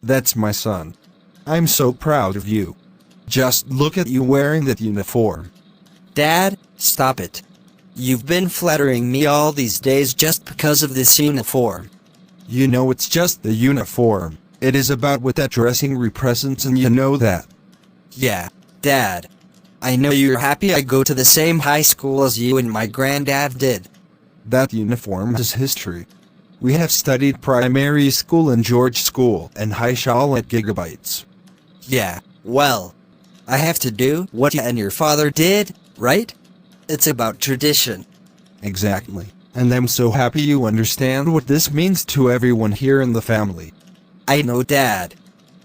That's my son. I'm so proud of you. Just look at you wearing that uniform. Dad, stop it. You've been flattering me all these days just because of this uniform. You know it's just the uniform. It is about what that dressing represents, and you know that. Yeah, Dad. I know you're happy I go to the same high school as you and my granddad did. That uniform is history. We have studied primary school in George School and high school at Gigabytes. Yeah, well, I have to do what you and your father did, right? It's about tradition. Exactly. And I'm so happy you understand what this means to everyone here in the family. I know, Dad.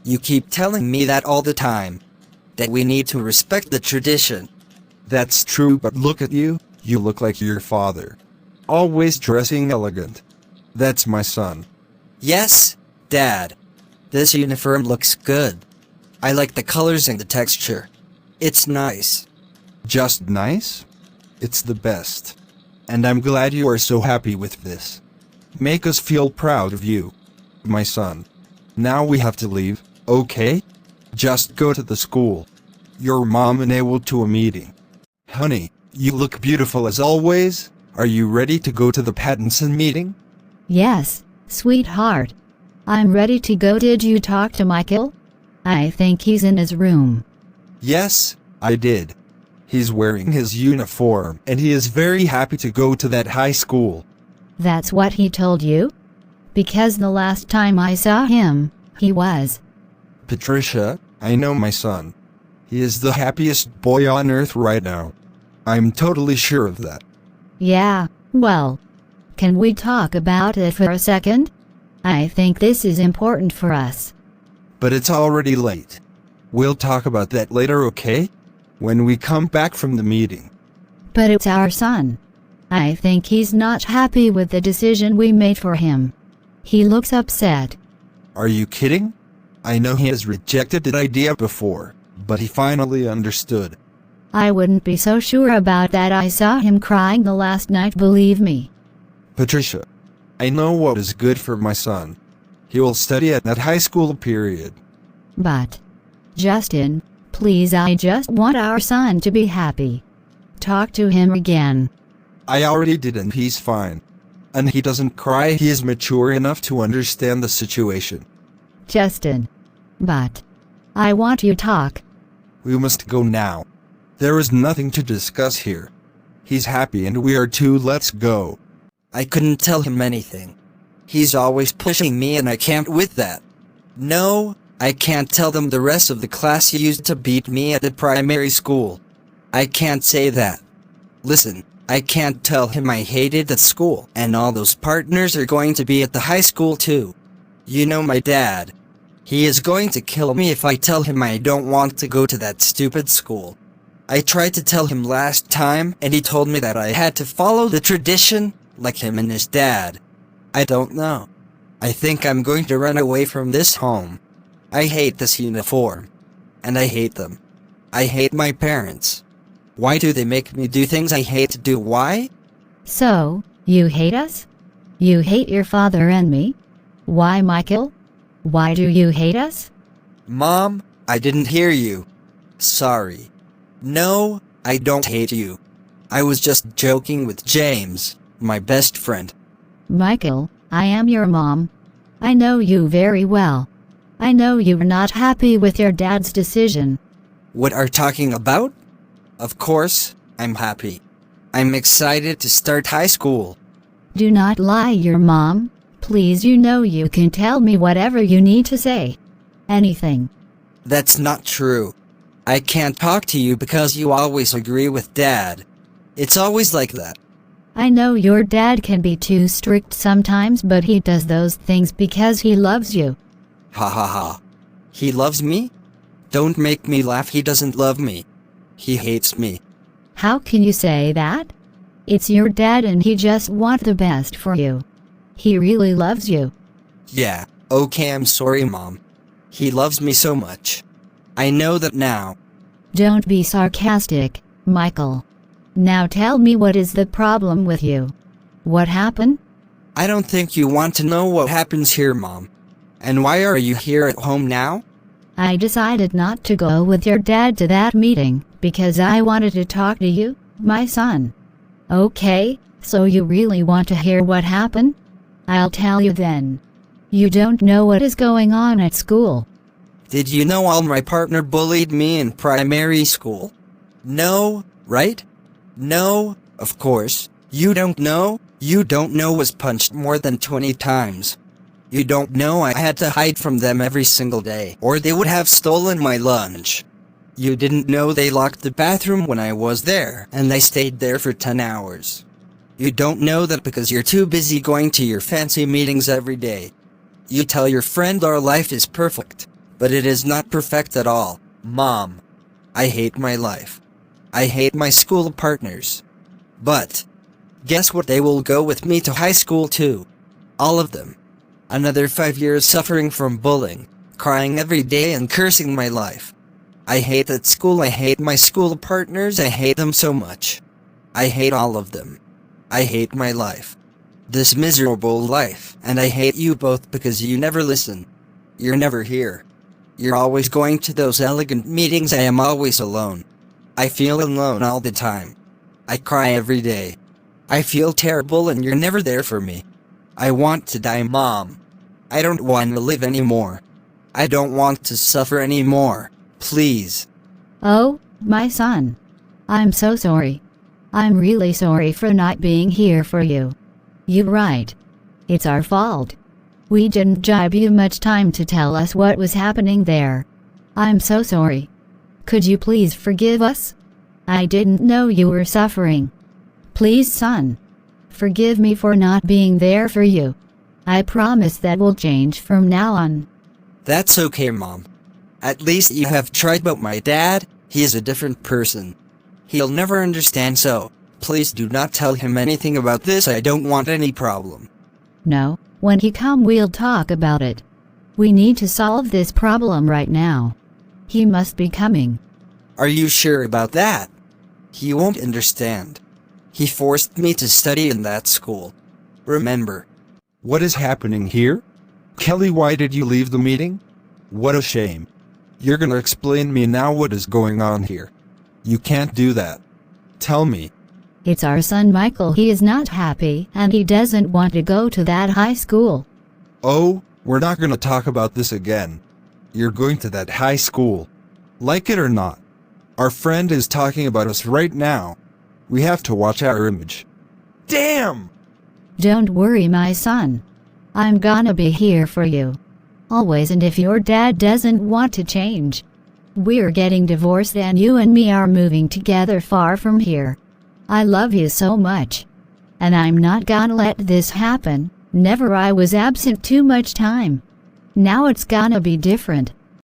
You keep telling me that all the time. That we need to respect the tradition. That's true, but look at you. You look like your father. Always dressing elegant. That's my son. Yes, Dad. This uniform looks good. I like the colors and the texture. It's nice. Just nice? It's the best. And I'm glad you are so happy with this. Make us feel proud of you, my son. Now we have to leave, okay? Just go to the school. Your mom and I will to a meeting. Honey, you look beautiful as always. Are you ready to go to the Pattinson meeting? Yes, sweetheart. I'm ready to go. Did you talk to Michael? I think he's in his room. Yes, I did. He's wearing his uniform and he is very happy to go to that high school. That's what he told you? Because the last time I saw him, he was. Patricia, I know my son. He is the happiest boy on earth right now. I'm totally sure of that. Yeah, well, can we talk about it for a second? I think this is important for us. But it's already late. We'll talk about that later, okay? When we come back from the meeting. But it's our son. I think he's not happy with the decision we made for him. He looks upset. Are you kidding? I know he has rejected that idea before, but he finally understood. I wouldn't be so sure about that. I saw him crying the last night, believe me. Patricia, I know what is good for my son. He will study at that high school period. But, Justin, please, I just want our son to be happy. Talk to him again. I already did and he's fine. And he doesn't cry. He is mature enough to understand the situation. Justin. But, I want you to talk. We must go now. There is nothing to discuss here. He's happy and we are too. Let's go. I couldn't tell him anything. He's always pushing me and I can't with that. No, I can't tell them the rest of the class used to beat me at the primary school. I can't say that. Listen, I can't tell him I hated that school and all those partners are going to be at the high school too. You know my dad. He is going to kill me if I tell him I don't want to go to that stupid school. I tried to tell him last time and he told me that I had to follow the tradition, like him and his dad. I don't know. I think I'm going to run away from this home. I hate this uniform. And I hate them. I hate my parents. Why do they make me do things I hate to do? Why? So, you hate us? You hate your father and me? Why, Michael? Why do you hate us? Mom, I didn't hear you. Sorry. No, I don't hate you. I was just joking with James, my best friend. Michael, I am your mom. I know you very well. I know you're not happy with your dad's decision. What are you talking about? Of course, I'm happy. I'm excited to start high school. Do not lie, your mom. Please, you know you can tell me whatever you need to say. Anything. That's not true. I can't talk to you because you always agree with Dad. It's always like that. I know your dad can be too strict sometimes, but he does those things because he loves you. Ha ha ha. He loves me? Don't make me laugh. He doesn't love me. He hates me. How can you say that? It's your dad and he just wants the best for you. He really loves you. Yeah, okay, I'm sorry, Mom. He loves me so much. I know that now. Don't be sarcastic, Michael. Now tell me, what is the problem with you? What happened? I don't think you want to know what happens here, Mom. And why are you here at home now? I decided not to go with your dad to that meeting because I wanted to talk to you, my son. Okay, so you really want to hear what happened? I'll tell you then. You don't know what is going on at school. Did you know all my partner bullied me in primary school? No, right? No, of course. You don't know? You don't know was punched more than 20 times. You don't know I had to hide from them every single day, or they would have stolen my lunch. You didn't know they locked the bathroom when I was there, and I stayed there for 10 hours. You don't know that because you're too busy going to your fancy meetings every day. You tell your friend our life is perfect, but it is not perfect at all. Mom, I hate my life. I hate my school partners. But, guess what? They will go with me to high school too. All of them. Another 5 years suffering from bullying, crying every day and cursing my life. I hate that school, I hate my school partners, I hate them so much. I hate all of them. I hate my life. This miserable life, and I hate you both because you never listen. You're never here. You're always going to those elegant meetings, I am always alone. I feel alone all the time. I cry every day. I feel terrible and you're never there for me. I want to die, Mom. I don't want to live anymore. I don't want to suffer anymore. Please. Oh, my son. I'm so sorry. I'm really sorry for not being here for you. You're right. It's our fault. We didn't give you much time to tell us what was happening there. I'm so sorry. Could you please forgive us? I didn't know you were suffering. Please, son. Forgive me for not being there for you. I promise that will change from now on. That's okay, Mom. At least you have tried, but my dad, he is a different person. He'll never understand, so please do not tell him anything about this. I don't want any problem. No, when he come we'll talk about it. We need to solve this problem right now. He must be coming. Are you sure about that? He won't understand. He forced me to study in that school. Remember. What is happening here? Kelly, why did you leave the meeting? What a shame. You're gonna explain me now what is going on here. You can't do that. Tell me. It's our son Michael. He is not happy and he doesn't want to go to that high school. Oh, we're not gonna talk about this again. You're going to that high school. Like it or not. Our friend is talking about us right now. We have to watch our image. Damn! Don't worry, my son. I'm gonna be here for you. Always, and if your dad doesn't want to change, we're getting divorced and you and me are moving together far from here. I love you so much. And I'm not gonna let this happen. Never. I was absent too much time. Now it's gonna be different.